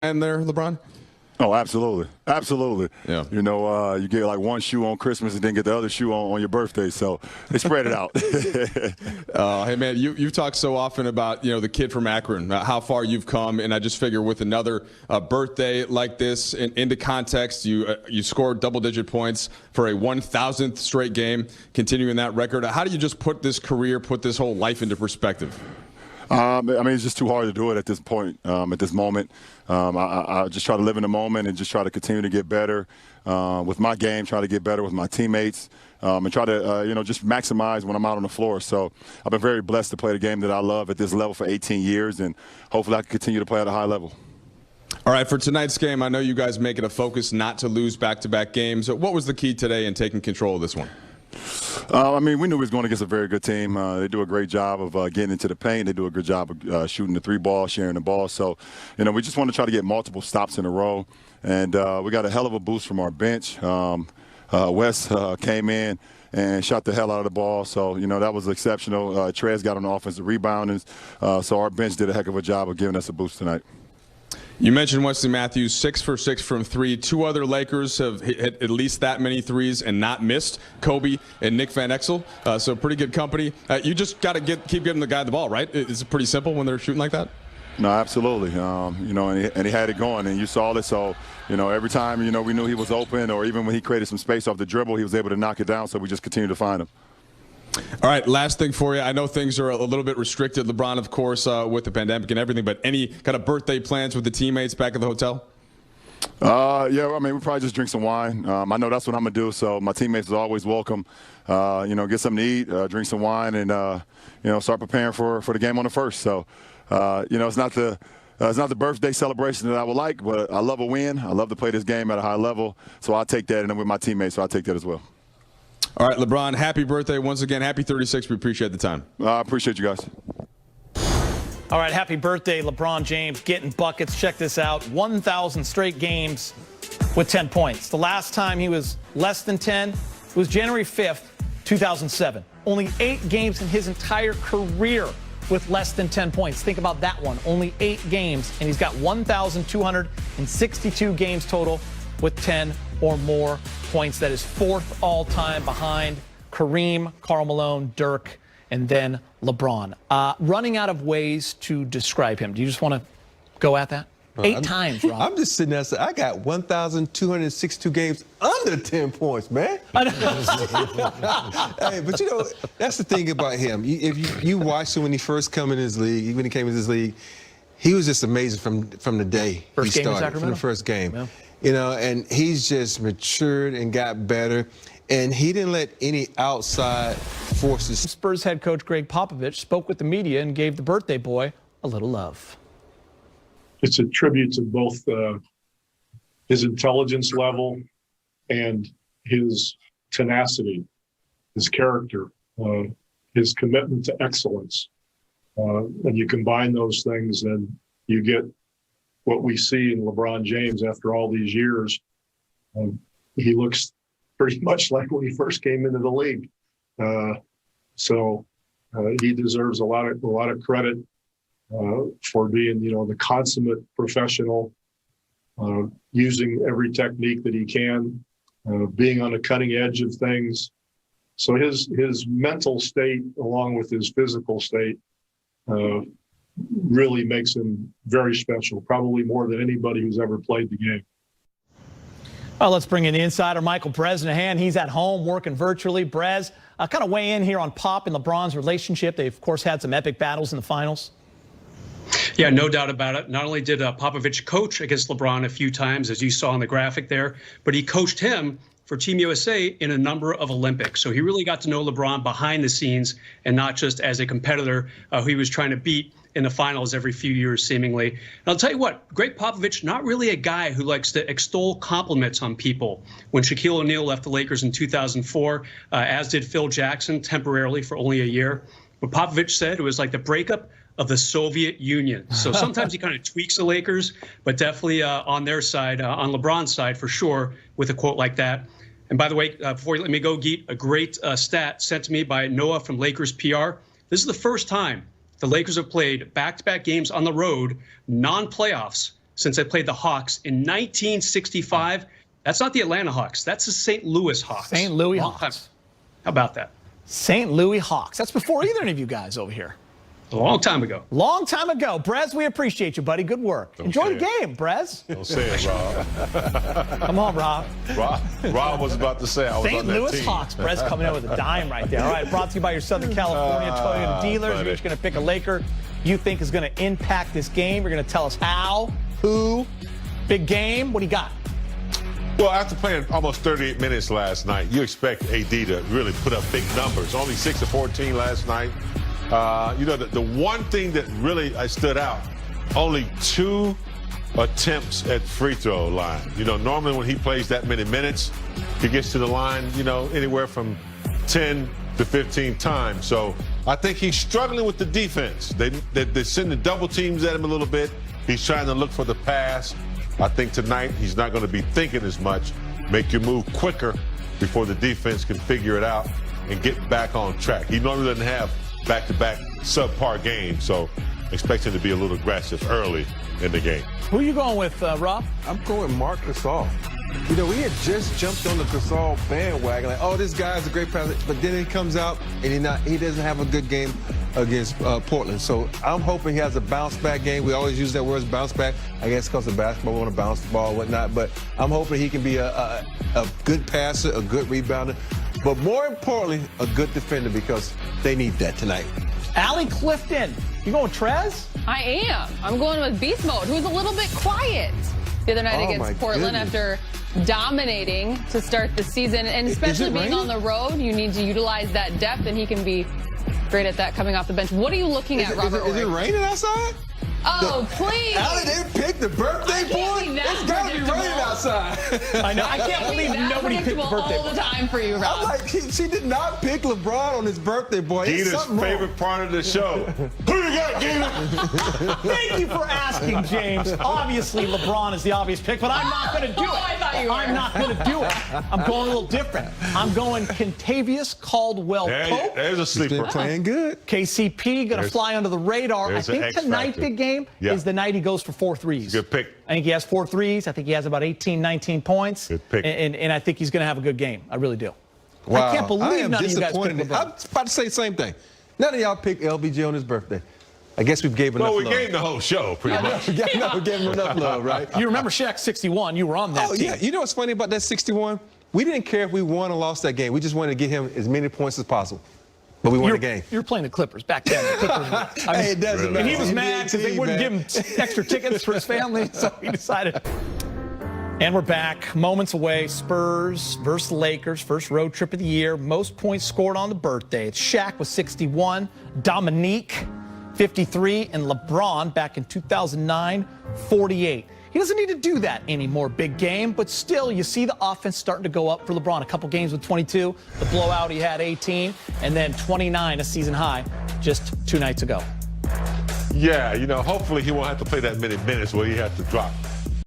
in there, LeBron? Oh, absolutely. Absolutely. Yeah. You get like one shoe on Christmas and then get the other shoe on your birthday. So they spread it out. Hey, man, you've talked so often about, the kid from Akron, how far you've come. And I just figure with another birthday like this into context, you scored double-digit points for a 1,000th straight game, continuing that record. How do you just put this career, put this whole life into perspective? It's just too hard to do it at this point, at this moment. I just try to live in the moment and just try to continue to get better with my game, try to get better with my teammates, and try to, just maximize when I'm out on the floor. So I've been very blessed to play the game that I love at this level for 18 years, and hopefully I can continue to play at a high level. All right, for tonight's game, I know you guys make it a focus not to lose back-to-back games. What was the key today in taking control of this one? We knew we was going against a very good team. They do a great job of getting into the paint. They do a good job of shooting the three ball, sharing the ball. So, we just want to try to get multiple stops in a row. And we got a hell of a boost from our bench. Wes came in and shot the hell out of the ball. So, that was exceptional. Trez got on the offensive rebound. So our bench did a heck of a job of giving us a boost tonight. You mentioned Wesley Matthews, 6 for 6 from three. Two other Lakers have hit at least that many threes and not missed, Kobe and Nick Van Exel. So pretty good company. You just got to keep giving the guy the ball, right? It's pretty simple when they're shooting like that. No, absolutely. And he had it going, and you saw it. So, every time, we knew he was open, or even when he created some space off the dribble, he was able to knock it down. So we just continued to find him. All right, last thing for you. I know things are a little bit restricted, LeBron, of course, with the pandemic and everything, but any kind of birthday plans with the teammates back at the hotel? We probably just drink some wine. I know that's what I'm going to do, so my teammates are always welcome. Get something to eat, drink some wine, and, start preparing for the game on the first. So, it's not the birthday celebration that I would like, but I love a win. I love to play this game at a high level, so I'll take that, and I'm with my teammates, so I'll take that as well. All right, LeBron, happy birthday once again. Happy 36. We appreciate the time. I appreciate you guys. All right, happy birthday, LeBron James, getting buckets. Check this out, 1,000 straight games with 10 points. The last time he was less than 10 was January 5th, 2007. Only 8 games in his entire career with less than 10 points. Think about that one, only 8 games, and he's got 1,262 games total with 10 or more points. That is 4th all-time behind Kareem, Karl Malone, Dirk, and then LeBron. Running out of ways to describe him. Do you just want to go at that? 8 times, Rob. I'm just sitting there saying, I got 1,262 games under 10 points, man. Hey, but that's the thing about him. If you watched him when he first came in this league, he was just amazing from the day first he game in started, Sacramento? from the first game. Yeah. And he's just matured and got better. And he didn't let any outside forces. Spurs head coach Greg Popovich spoke with the media and gave the birthday boy a little love. It's a tribute to both his intelligence level and his tenacity, his character, his commitment to excellence. And you combine those things and you get what we see in LeBron James after all these years. He looks pretty much like when he first came into the league. So he deserves a lot of credit for being, the consummate professional, using every technique that he can, being on the cutting edge of things. So his mental state, along with his physical state, really makes him very special, probably more than anybody who's ever played the game. Well, let's bring in the insider, Michael Bresnahan. He's at home working virtually. Brez, kind of weigh in here on Pop and LeBron's relationship. They've, of course, had some epic battles in the finals. Yeah, no doubt about it. Not only did Popovich coach against LeBron a few times, as you saw in the graphic there, but he coached him for Team USA in a number of Olympics. So he really got to know LeBron behind the scenes and not just as a competitor who he was trying to beat in the finals every few years, seemingly. And I'll tell you what, Greg Popovich, not really a guy who likes to extol compliments on people. When Shaquille O'Neal left the Lakers in 2004, as did Phil Jackson temporarily for only a year, what Popovich said, it was like the breakup of the Soviet Union. So sometimes he kind of tweaks the Lakers, but definitely on their side, on LeBron's side for sure, with a quote like that. And by the way, before you let me go, Geet, a great stat sent to me by Noah from Lakers PR. This is the first time the Lakers have played back-to-back games on the road, non-playoffs, since I played the Hawks in 1965. That's not the Atlanta Hawks. That's the St. Louis Hawks. St. Louis Long Hawks. time. How about that? St. Louis Hawks. That's before either of you guys over here. A long time ago. Long time ago. Brez, we appreciate you, buddy. Good work. Enjoy the game, Brez. Don't say it, Rob. Come on, Rob. Rob was about to say I was St. on that Louis team. Hawks. Brez coming in with a dime right there. All right, brought to you by your Southern California Toyota dealers. buddy. You're just going to pick a Laker you think is going to impact this game. You're going to tell us how, who, big game. What do you got? Well, after playing almost 38 minutes last night, you expect AD to really put up big numbers. Only 6 of 14 last night. The one thing that really stood out, only 2 attempts at free throw line. Normally when he plays that many minutes, he gets to the line, anywhere from 10 to 15 times. So I think he's struggling with the defense. They're sending double teams at him a little bit. He's trying to look for the pass. I think tonight he's not going to be thinking as much. Make you move quicker before the defense can figure it out and get back on track. He normally doesn't have back-to-back subpar games, so expect him to be a little aggressive early in the game. Who are you going with, Rob? I'm going with Marc Gasol. We had just jumped on the Gasol bandwagon, like, oh, this guy's a great passer, but then he comes out and he doesn't have a good game against Portland. So I'm hoping he has a bounce-back game. We always use that word, bounce-back. I guess because of basketball, we want to bounce the ball and whatnot. But I'm hoping he can be a good passer, a good rebounder, but more importantly, a good defender because they need that tonight. Allie Clifton. You going with Trez? I am. I'm going with Beast Mode, who's a little bit quiet the other night against Portland after dominating to start the season. And especially being on the road, you need to utilize that depth, and he can be great at that coming off the bench. What are you looking at, Robert? Is it raining outside? Oh, please. Allie didn't pick the birthday boy? It's got to be raining outside. I know. I can't believe nobody picked the birthday all boy. the time for you, Rob. I'm like, she did not pick LeBron on his birthday boy. Gita's favorite part of the show. Who you got, Gita? Thank you for asking, James. Obviously, LeBron is the obvious pick, but I'm not going to do it. I thought you were. I'm not going to do it. I'm going a little different. I'm going Kentavious Caldwell-Pope. There's a He's sleeper. been playing good. KCP going to fly under the radar. I there's an think X tonight, factor. big game, is the night he goes for 4 threes. Good pick. I think he has 4 threes. I think he has about 18, 19 points. Good pick. And I think he's going to have a good game. I really do. Wow. I can't believe am none of you guys picked disappointed. LeBron. I'm about to say the same thing. None of y'all picked LBJ on his birthday. I guess we gave enough Well, we love. gave the whole show, pretty much. we gave him enough love, right? You remember Shaq 61. You were on that team. Yeah. You know what's funny about that 61? We didn't care if we won or lost that game. We just wanted to get him as many points as possible. But we won the game. You were playing the Clippers back then. The Clippers, Hey, it doesn't matter. And he was mad because they wouldn't man. give him extra tickets for his family, so he decided. And we're back, moments away. Spurs versus Lakers, first road trip of the year. Most points scored on the birthday. It's Shaq with 61, Dominique 53, and LeBron back in 2009, 48. He doesn't need to do that anymore, big game, but still, you see the offense starting to go up for LeBron. A couple games with 22, the blowout he had 18, and then 29, a season high, just 2 nights ago. Yeah, hopefully he won't have to play that many minutes where he has to drop